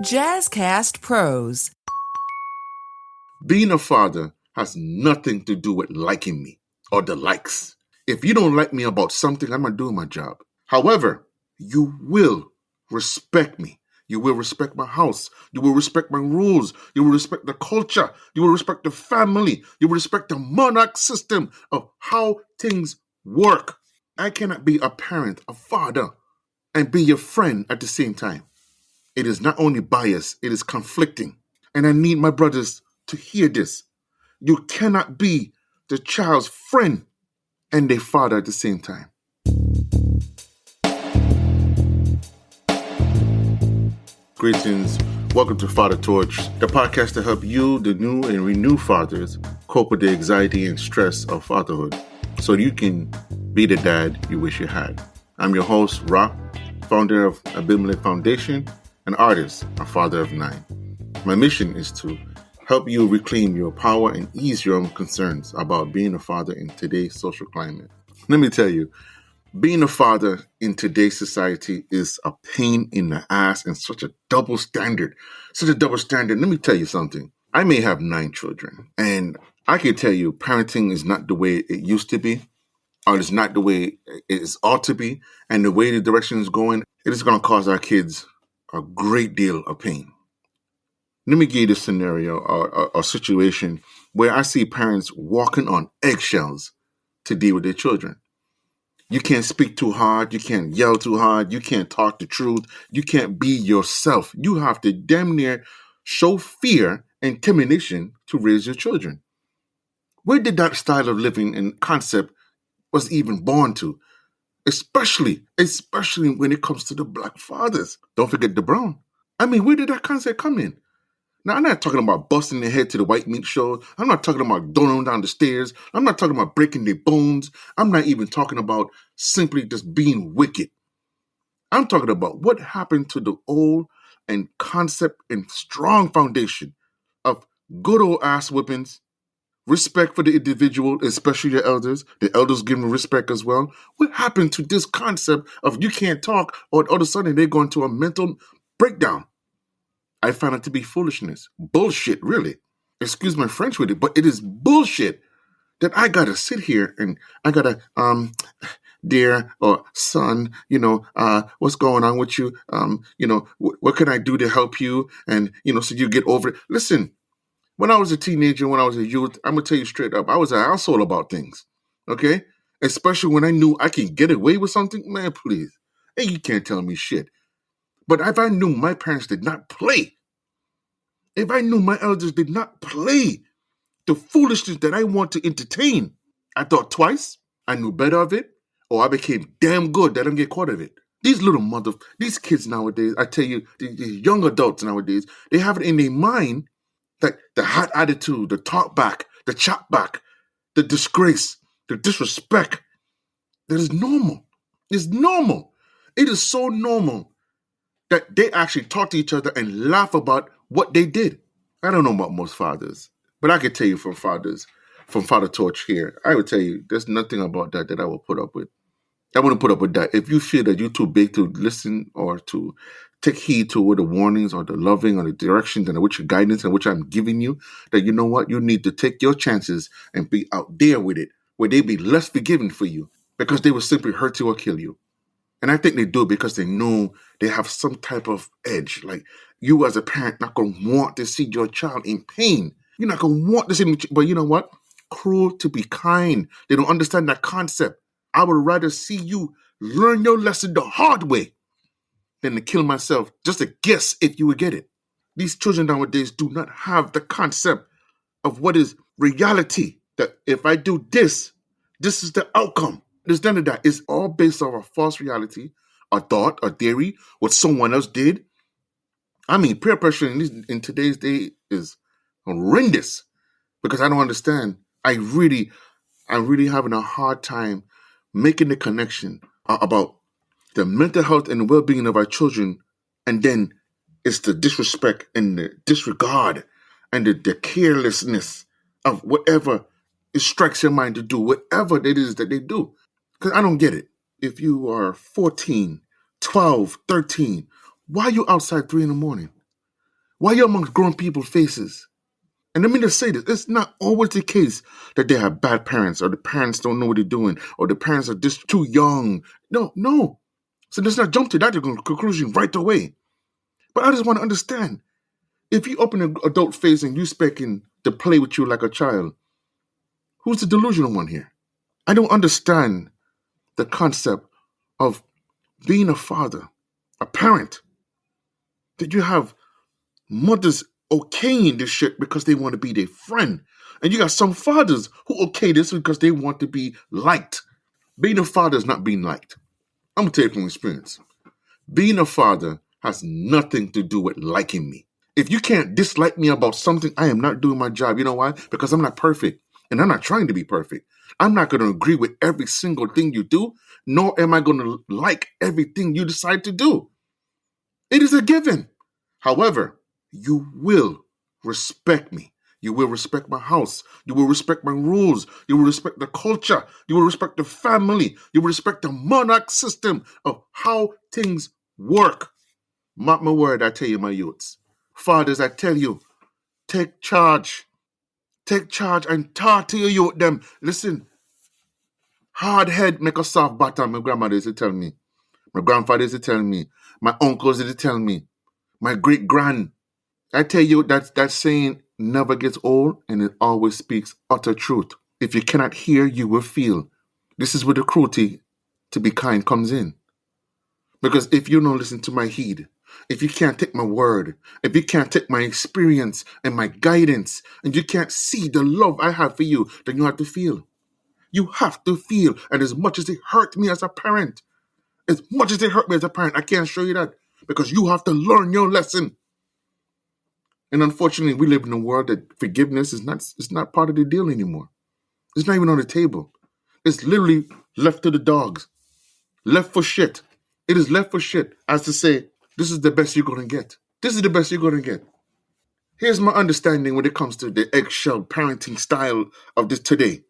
Jazzcast Pros. Being a father has nothing to do with liking me or the likes. If you don't like me about something, I'm not doing my job. However, you will respect me. You will respect my house. You will respect my rules. You will respect the culture. You will respect the family. You will respect the monarch system of how things work. I cannot be a parent, a father, and be your friend at the same time. It is not only biased, it is conflicting. And I need my brothers to hear this. You cannot be the child's friend and their father at the same time. Greetings. Welcome to Father Torch, the podcast to help you, the new and renewed fathers, cope with the anxiety and stress of fatherhood so you can be the dad you wish you had. I'm your host, Ra, founder of Abimelech Foundation, an artist, a father of 9. My mission is to help you reclaim your power and ease your own concerns about being a father in today's social climate. Let me tell you, being a father in today's society is a pain in the ass and such a double standard. Let me tell you something. I may have 9 children, and I can tell you parenting is not the way it used to be, or it's not the way it ought to be, and the way the direction is going, it is going to cause our kids a great deal of pain. Let me give you this scenario or situation where I see parents walking on eggshells to deal with their children. You can't speak too hard. You can't yell too hard. You can't talk the truth. You can't be yourself. You have to damn near show fear and intimidation to raise your children. Where did that style of living and concept was even born to? Especially when it comes to the black fathers. Don't forget the brown. I mean, where did that concept come in? Now, I'm not talking about busting their head to the white meat show. I'm not talking about throwing them down the stairs. I'm not talking about breaking their bones. I'm not even talking about simply just being wicked. I'm talking about what happened to the old and concept and strong foundation of good old ass whippings, respect for the individual, especially the elders giving respect as well. What happened to this concept of you can't talk or all of a sudden they go into a mental breakdown? I found it to be foolishness. Bullshit, really. Excuse my French with it, but it is bullshit that I gotta sit here and I gotta, dear or son, what's going on with you? What can I do to help you? And, so you get over it. Listen, when I was a teenager, when I was a youth, I'm gonna tell you straight up, I was an asshole about things, okay? Especially when I knew I can get away with something, man, please. Hey, you can't tell me shit. But if I knew my parents did not play, if I knew my elders did not play the foolishness that I want to entertain, I thought twice, I knew better of it, or I became damn good that I don't get caught of it. These kids nowadays, I tell you, these young adults nowadays, they have it in their mind that the hot attitude, the talk back, the chop back, the disgrace, the disrespect, that is normal. It's normal. It is so normal that they actually talk to each other and laugh about what they did. I don't know about most fathers, but I can tell you from Father Torch here, I would tell you there's nothing about that I will put up with. I wouldn't put up with that. If you feel that you're too big to listen or to take heed to what the warnings or the loving or the directions and which guidance and which I'm giving you, that you know what, you need to take your chances and be out there with it, where they be less forgiving for you because they will simply hurt you or kill you. And I think they do it because they know they have some type of edge. Like you as a parent not going to want to see your child in pain. You're not going to want to see them. But you know what? Cruel to be kind. They don't understand that concept. I would rather see you learn your lesson the hard way than to kill myself just to guess if you would get it. These children nowadays do not have the concept of what is reality. That if I do this, this is the outcome. There's none of that. It's all based on a false reality, a thought, a theory, what someone else did. I mean, peer pressure in today's day is horrendous because I don't understand. I really having a hard time making the connection about the mental health and well-being of our children, and then it's the disrespect and the disregard and the carelessness of whatever it strikes your mind to do, whatever it is that they do. Because I don't get it. If you are 14, 12, 13, why are you outside 3 a.m? Why are you amongst grown people's faces? And let me just say this, it's not always the case that they have bad parents or the parents don't know what they're doing or the parents are just too young. No. So let's not jump to that conclusion right away. But I just want to understand, if you open an adult face and you expecting to play with you like a child, who's the delusional one here? I don't understand the concept of being a father, a parent, that you have mothers okaying this shit because they want to be their friend. And you got some fathers who okay this because they want to be liked. Being a father is not being liked. I'm going to tell you from experience. Being a father has nothing to do with liking me. If you can't dislike me about something, I am not doing my job. You know why? Because I'm not perfect. And I'm not trying to be perfect. I'm not going to agree with every single thing you do, nor am I going to like everything you decide to do. It is a given. However, you will respect me. You will respect my house. You will respect my rules. You will respect the culture. You will respect the family. You will respect the monarch system of how things work. Mark my word, I tell you, my youths. Fathers, I tell you, take charge. Take charge and talk to your youth them. Listen, hard head make a soft bottom. My grandmother used to tell me. My grandfather used to tell me. My uncles used to tell me. My great-grand. I tell you that saying never gets old and it always speaks utter truth. If you cannot hear, you will feel. This is where the cruelty to be kind comes in. Because if you don't listen to my heed, if you can't take my word, if you can't take my experience and my guidance, and you can't see the love I have for you, then you have to feel. You have to feel. And as much as it hurt me as a parent, I can't show you that. Because you have to learn your lesson. And unfortunately, we live in a world that forgiveness is not part of the deal anymore. It's not even on the table. It's literally left to the dogs. Left for shit. It is left for shit. As to say, this is the best you're going to get. This is the best you're going to get. Here's my understanding when it comes to the eggshell parenting style of this today.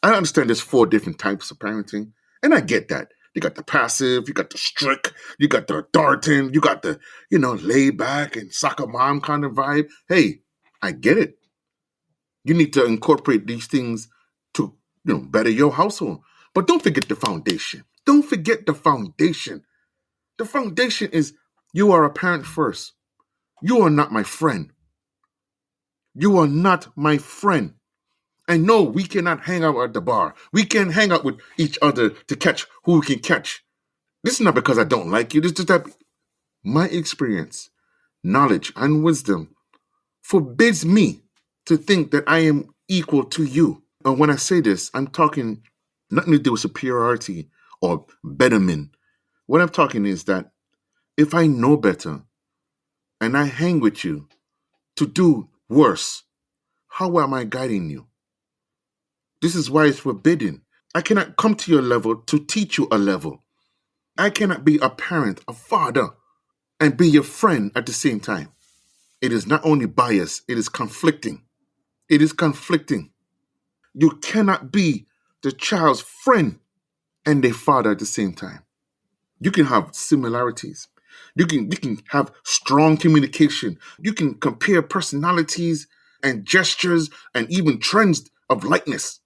I understand there's 4 different types of parenting. And I get that. You got the passive, you got the strict, you got the darting, you got the, laid back and soccer mom kind of vibe. Hey, I get it. You need to incorporate these things to, better your household. But don't forget the foundation. Don't forget the foundation. The foundation is you are a parent first. You are not my friend. You are not my friend. And no, we cannot hang out at the bar. We can hang out with each other to catch who we can catch. This is not because I don't like you. This is just that my experience, knowledge, and wisdom forbids me to think that I am equal to you. And when I say this, I'm talking nothing to do with superiority or betterment. What I'm talking is that if I know better and I hang with you to do worse, how am I guiding you? This is why it's forbidden. I cannot come to your level to teach you a level. I cannot be a parent, a father, and be your friend at the same time. It is not only bias, it is conflicting. It is conflicting. You cannot be the child's friend and their father at the same time. You can have similarities. You can have strong communication. You can compare personalities and gestures and even trends of likeness.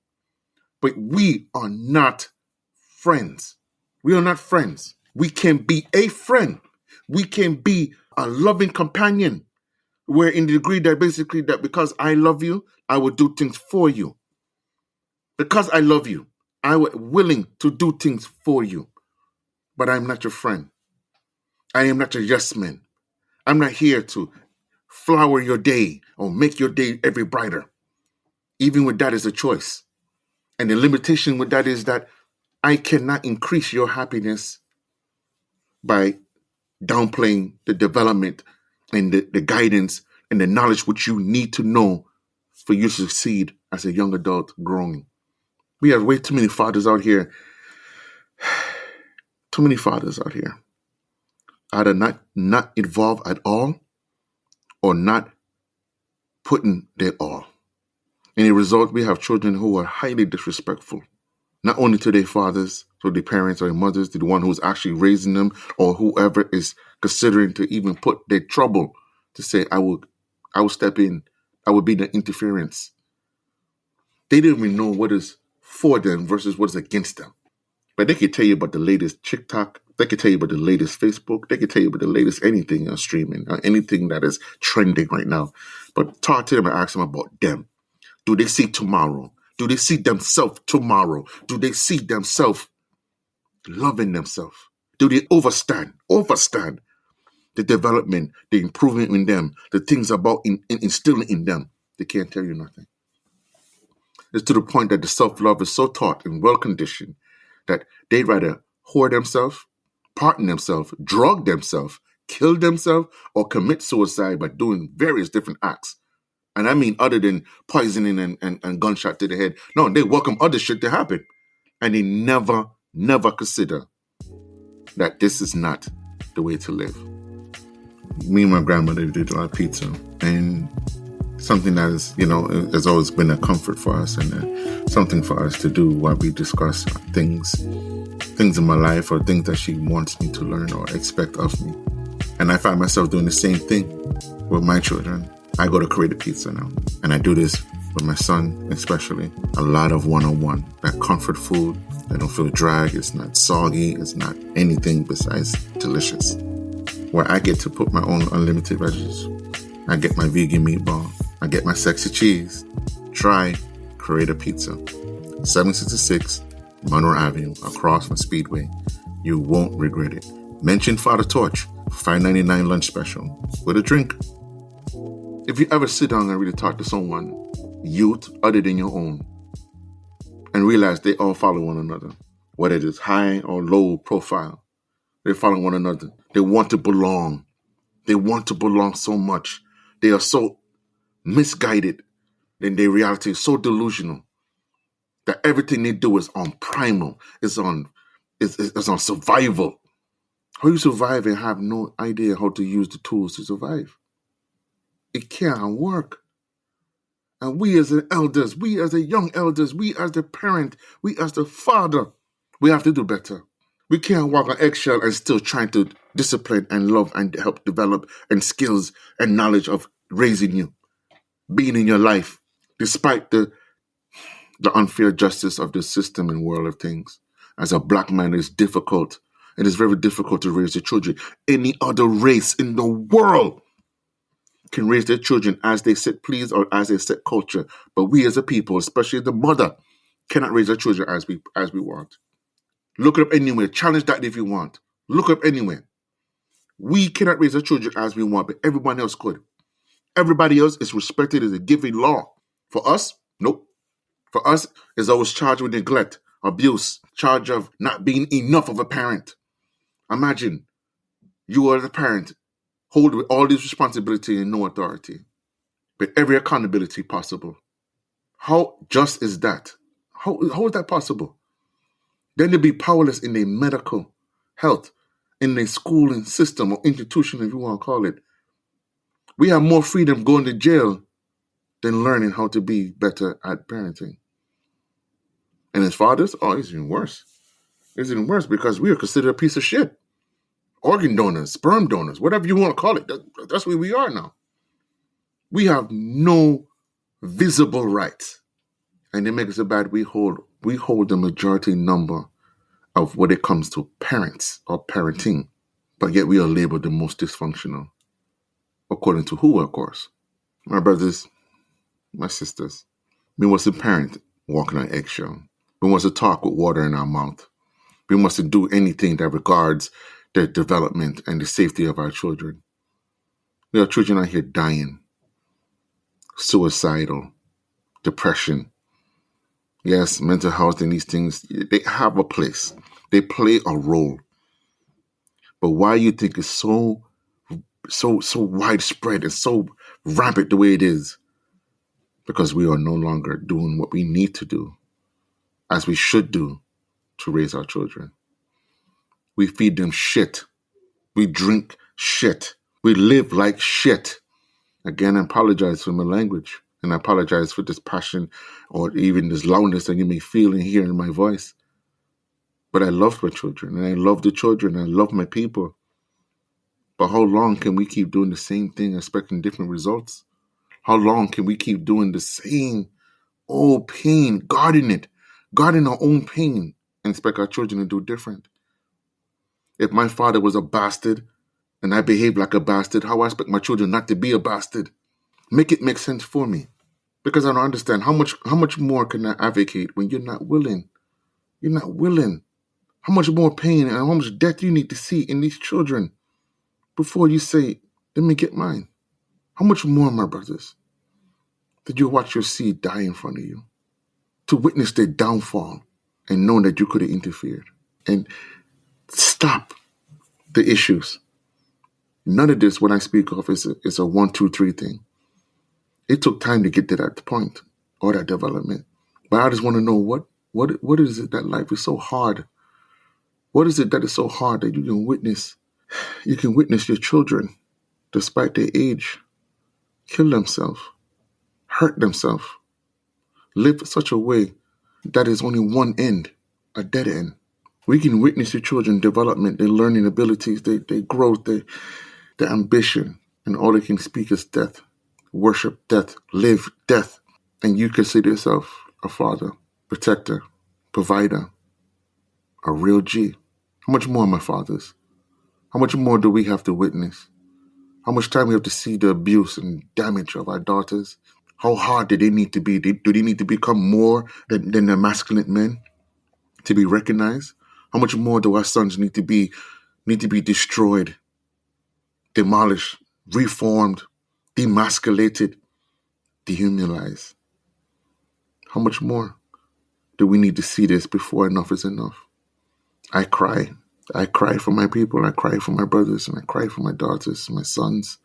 But we are not friends. We are not friends. We can be a friend. We can be a loving companion. Where in the degree that basically that because I love you, I will do things for you. Because I love you, I was willing to do things for you. But I'm not your friend. I am not your yes man. I'm not here to flower your day or make your day every brighter. Even with that is a choice. And the limitation with that is that I cannot increase your happiness by downplaying the development and the guidance and the knowledge which you need to know for you to succeed as a young adult growing. We have way too many fathers out here. Too many fathers out here. Either not involved at all or not putting their all. And as a result, we have children who are highly disrespectful, not only to their fathers, to their parents or their mothers, to the one who's actually raising them or whoever is considering to even put their trouble to say, I will step in. I will be the interference. They didn't even know what is for them versus what is against them. But they could tell you about the latest TikTok. They could tell you about the latest Facebook. They could tell you about the latest anything on streaming or anything that is trending right now. But talk to them and ask them about them. Do they see tomorrow? Do they see themselves tomorrow? Do they see themselves loving themselves? Do they overstand the development, the improvement in them, the things about instilling in them? They can't tell you nothing. It's to the point that the self-love is so taught and well-conditioned that they'd rather whore themselves, partner themselves, drug themselves, kill themselves, or commit suicide by doing various different acts. And I mean other than poisoning and gunshot to the head. No, they welcome other shit to happen. And they never consider that this is not the way to live. Me and my grandmother did a lot of pizza. And something that is, has always been a comfort for us and something for us to do while we discuss things in my life or things that she wants me to learn or expect of me. And I find myself doing the same thing with my children. I go to create a pizza now, and I do this with my son especially. A lot of one-on-one, that comfort food. I don't feel drag. It's not soggy. It's not anything besides delicious. Where I get to put my own unlimited veggies. I get my vegan meatball. I get my sexy cheese. Try Create a Pizza. 766 Monroe Avenue, across from Speedway. You won't regret it. Mention Father Torch, $5.99 lunch special with a drink. If you ever sit down and really talk to someone, youth other than your own, and realize they all follow one another, whether it is high or low profile, they follow one another. They want to belong. They want to belong so much. They are so misguided, and their reality is so delusional that everything they do is on primal, is on survival. How you survive and have no idea how to use the tools to survive? It can't work. And we as the elders, we as the young elders, we as the parent, we as the father, we have to do better. We can't walk on eggshell and still trying to discipline and love and help develop and skills and knowledge of raising you, being in your life, despite the unfair justice of the system and world of things. As a black man, it's difficult. It is very difficult to raise your children. Any other race in the world can raise their children as they set please or as they set culture. But we as a people, especially the mother, cannot raise our children as we want. Look it up anywhere. Challenge that if you want. Look up anywhere. We cannot raise our children as we want, but everyone else could. Everybody else is respected as a given law. For us, nope. For us, it's always charged with neglect, abuse, charge of not being enough of a parent. Imagine you are the parent, hold with all this responsibility and no authority, but every accountability possible. How just is that? How is that possible? Then they'll be powerless in their medical health, in their schooling system or institution, if you want to call it. We have more freedom going to jail than learning how to be better at parenting. And as fathers, it's even worse. It's even worse because we are considered a piece of shit. Organ donors, sperm donors, whatever you want to call it. That's where we are now. We have no visible rights. And they make it so bad we hold the majority number of what it comes to parents or parenting. But yet we are labeled the most dysfunctional. According to who, of course? My brothers, my sisters. We must a parent walking on eggshell. We must talk with water in our mouth. We must do anything that regards the development and the safety of our children. We have children out here dying, suicidal, depression. Yes, mental health and these things, they have a place. They play a role. But why you think it's so widespread and so rampant the way it is? Because we are no longer doing what we need to do, as we should do, to raise our children. We feed them shit. We drink shit. We live like shit. Again, I apologize for my language. And I apologize for this passion or even this loudness that you may feel and hear in my voice. But I love my children. And I love the children. And I love my people. But how long can we keep doing the same thing, expecting different results? How long can we keep doing the same old pain, guarding our own pain, and expect our children to do different? If my father was a bastard and I behaved like a bastard, how I expect my children not to be a bastard? Make it make sense for me. Because I don't understand how much more can I advocate when you're not willing? You're not willing. How much more pain and how much death you need to see in these children before you say, let me get mine? How much more, my brothers, did you watch your seed die in front of you? To witness their downfall and know that you could have interfered and stop the issues. None of this, when I speak of, is a 1, 2, 3 thing. It took time to get to that point or that development. But I just want to know what is it that life is so hard? What is it that is so hard that you can witness? You can witness your children, despite their age, kill themselves, hurt themselves, live such a way that is only one end, a dead end. We can witness your children development, their learning abilities, their growth, their ambition, and all they can speak is death, worship death, live death. And you consider yourself a father, protector, provider, a real G. How much more, my fathers? How much more do we have to witness? How much time we have to see the abuse and damage of our daughters? How hard do they need to be? Do they need to become more than the masculine men to be recognized? How much more do our sons need to be destroyed, demolished, reformed, demasculated, dehumanized? How much more do we need to see this before enough is enough? I cry. I cry for my people. I cry for my brothers, and I cry for my daughters, my sons.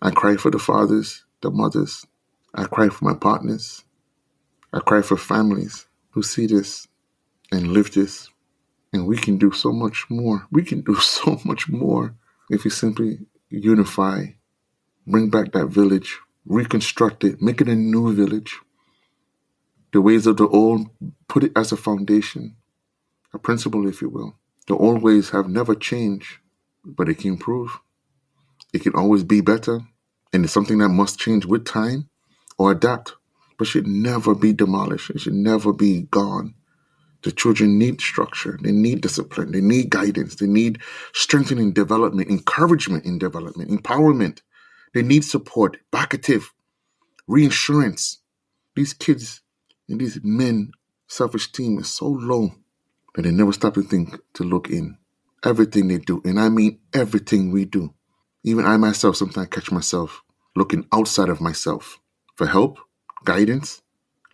I cry for the fathers, the mothers. I cry for my partners. I cry for families who see this and live this. And we can do so much more. We can do so much more if we simply unify, bring back that village, reconstruct it, make it a new village. The ways of the old, put it as a foundation, a principle, if you will. The old ways have never changed, but it can improve. It can always be better. And it's something that must change with time or adapt, but should never be demolished. It should never be gone. The children need structure. They need discipline. They need guidance. They need strengthening development, encouragement in development, empowerment. They need support, backative, reinsurance. These kids and these men, self-esteem is so low that they never stop to think to look in. Everything they do, and I mean everything we do. Even I myself sometimes catch myself looking outside of myself for help, guidance,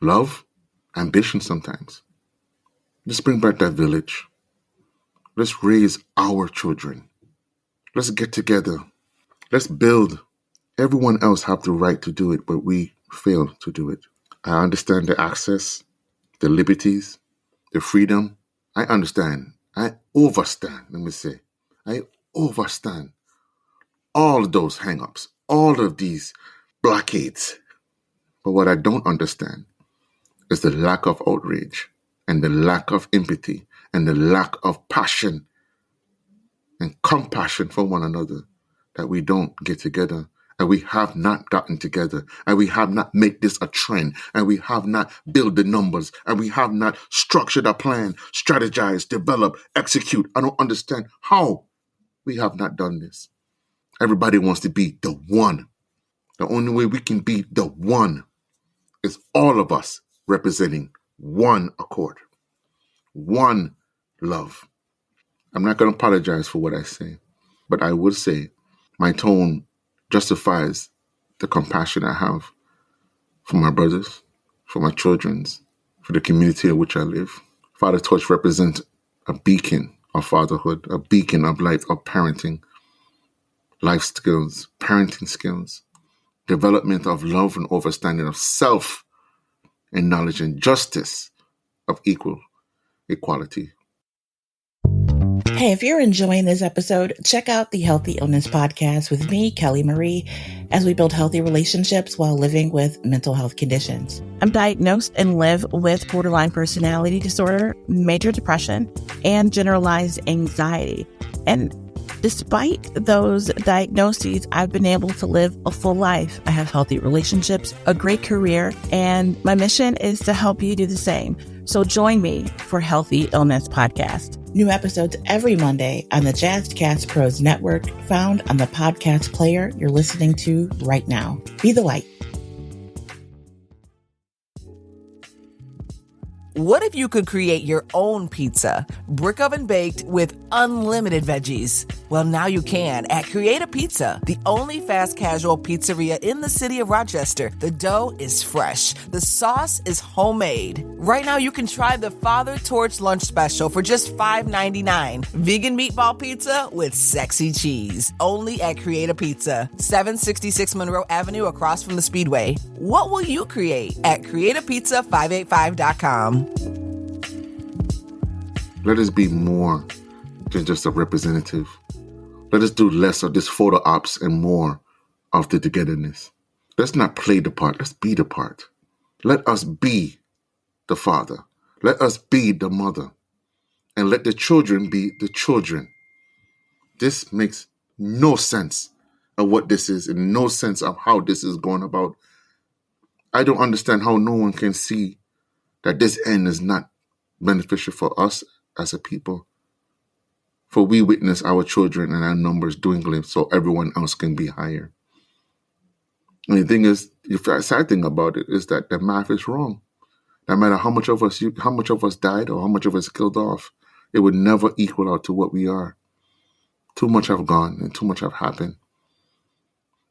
love, ambition sometimes. Let's bring back that village. Let's raise our children. Let's get together. Let's build. Everyone else have the right to do it, but we fail to do it. I understand the access, the liberties, the freedom. I understand. I overstand, let me say. I overstand all of those hang-ups, all of these blockades. But what I don't understand is the lack of outrage and the lack of empathy and the lack of passion and compassion for one another that we don't get together. And we have not gotten together, and we have not made this a trend, and we have not built the numbers, and we have not structured a plan, strategized, develop, execute. I don't understand how we have not done this. Everybody wants to be the one. The only way we can be the one is all of us representing one accord, one love. I'm not going to apologize for what I say, but I would say my tone justifies the compassion I have for my brothers, for my children, for the community in which I live. Father Torch represents a beacon of fatherhood, a beacon of life, of parenting, life skills, parenting skills, development of love and understanding of self and knowledge and justice of equality. Hey, if you're enjoying this episode, check out the Healthy Illness Podcast with me, Kelly Marie, as we build healthy relationships while living with mental health conditions. I'm diagnosed and live with borderline personality disorder, major depression, and generalized anxiety. And Despite those diagnoses, I've been able to live a full life. I have healthy relationships, a great career, and my mission is to help you do the same. So join me for Healthy Illness Podcast. New episodes every Monday on the Jazzcast Pros Network, found on the podcast player you're listening to right now. Be the light. What if you could create your own pizza, brick oven baked with unlimited veggies? Well, now you can at Create a Pizza, the only fast casual pizzeria in the city of Rochester. The dough is fresh. The sauce is homemade. Right now you can try the Father Torch Lunch Special for just $5.99. Vegan meatball pizza with sexy cheese. Only at Create a Pizza, 766 Monroe Avenue across from the Speedway. What will you create at createapizza585.com? Let us be more than just a representative. Let us do less of this photo ops and more of the togetherness. Let's not play the part. Let's be the part. Let us be the father. Let us be the mother. And let the children be the children. This makes no sense of what this is and no sense of how this is going about. I don't understand how no one can see that this end is not beneficial for us as a people. For we witness our children and our numbers dwindling so everyone else can be higher. And the thing is, the sad thing about it is that the math is wrong. No matter how much of us died or how much of us killed off, it would never equal out to what we are. Too much have gone and too much have happened.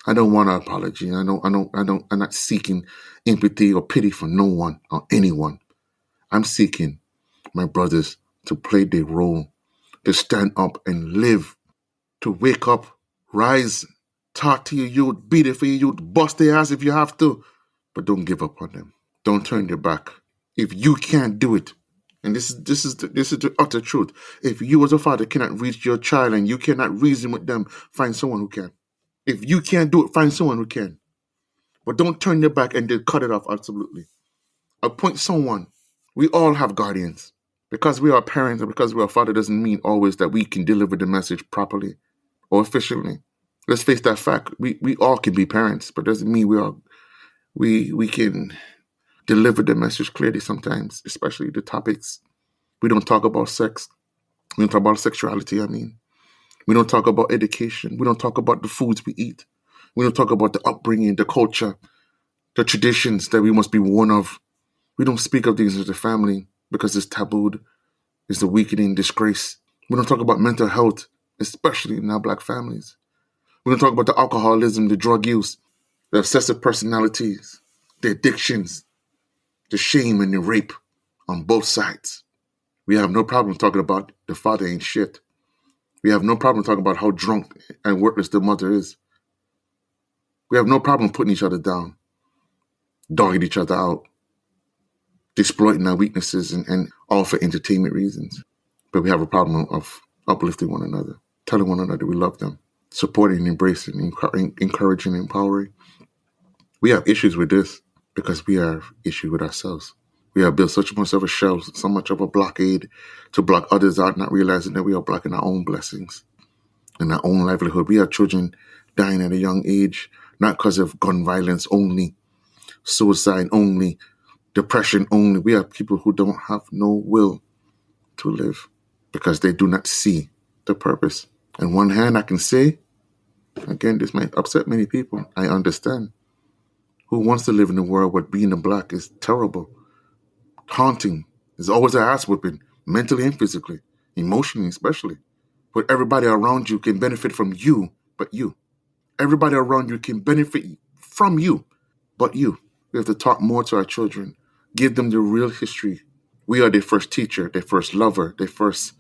I don't want an apology. I'm not seeking empathy or pity for no one or anyone. I'm seeking my brothers to play their role, to stand up and live, to wake up, rise, talk to your youth, be there for your youth, bust their ass if you have to, but don't give up on them. Don't turn your back. If you can't do it, and this is the utter truth, if you as a father cannot reach your child and you cannot reason with them, find someone who can. If you can't do it, find someone who can. But don't turn your back and then cut it off absolutely. Appoint someone. We all have guardians. Because we are parents and because we are father doesn't mean always that we can deliver the message properly or efficiently. Let's face that fact. We all can be parents, but doesn't mean we can deliver the message clearly sometimes, especially the topics. We don't talk about sex. We don't talk about sexuality, We don't talk about education. We don't talk about the foods we eat. We don't talk about the upbringing, the culture, the traditions that we must be warned of. We don't speak of these as a family because it's tabooed. It's a weakening disgrace. We don't talk about mental health, especially in our Black families. We don't talk about the alcoholism, the drug use, the obsessive personalities, the addictions, the shame and the rape on both sides. We have no problem talking about the father ain't shit. We have no problem talking about how drunk and worthless the mother is. We have no problem putting each other down, dogging each other out, exploiting our weaknesses and all for entertainment reasons. But we have a problem of uplifting one another, telling one another we love them, supporting, embracing, encouraging, empowering. We have issues with this because we have issues with ourselves. We have built such much of a shell, so much of a blockade to block others out, not realizing that we are blocking our own blessings and our own livelihood. We have children dying at a young age, not because of gun violence only, suicide only, depression only. We have people who don't have no will to live because they do not see the purpose. On one hand, I can say, again, this might upset many people. I understand. Who wants to live in a world where being a Black is terrible? Haunting. There's always an ass whipping, mentally and physically, emotionally especially. But everybody around you can benefit from you, but you. Everybody around you can benefit from you, but you. We have to talk more to our children, give them the real history. We are their first teacher, their first lover, their first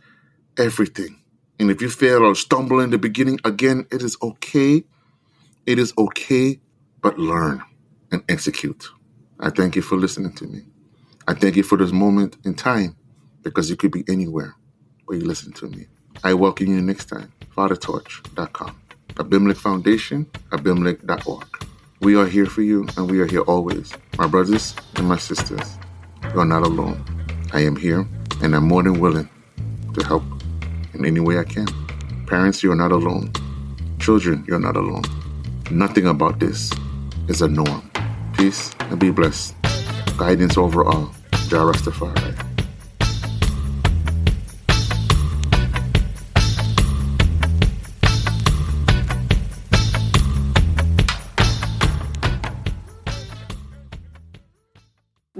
everything. And if you fail or stumble in the beginning, again, it is okay. It is okay, but learn and execute. I thank you for listening to me. I thank you for this moment in time because you could be anywhere where you listen to me. I welcome you next time. fathertorch.com. Abimelech Foundation, abimelech.org. We are here for you and we are here always. My brothers and my sisters, you are not alone. I am here and I'm more than willing to help in any way I can. Parents, you're not alone. Children, you're not alone. Nothing about this is a norm. Peace and be blessed. Guidance over all. Jah Rastafari.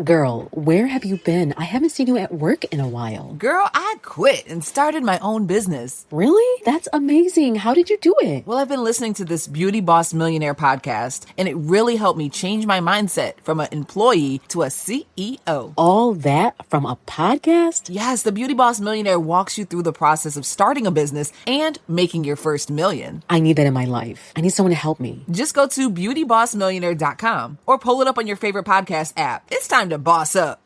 Girl, where have you been? I haven't seen you at work in a while. Girl, I quit and started my own business. Really? That's amazing. How did you do it? Well, I've been listening to this Beauty Boss Millionaire podcast, and it really helped me change my mindset from an employee to a CEO. All that from a podcast? Yes, the Beauty Boss Millionaire walks you through the process of starting a business and making your first million. I need that in my life. I need someone to help me. Just go to beautybossmillionaire.com or pull it up on your favorite podcast app. It's time to boss up.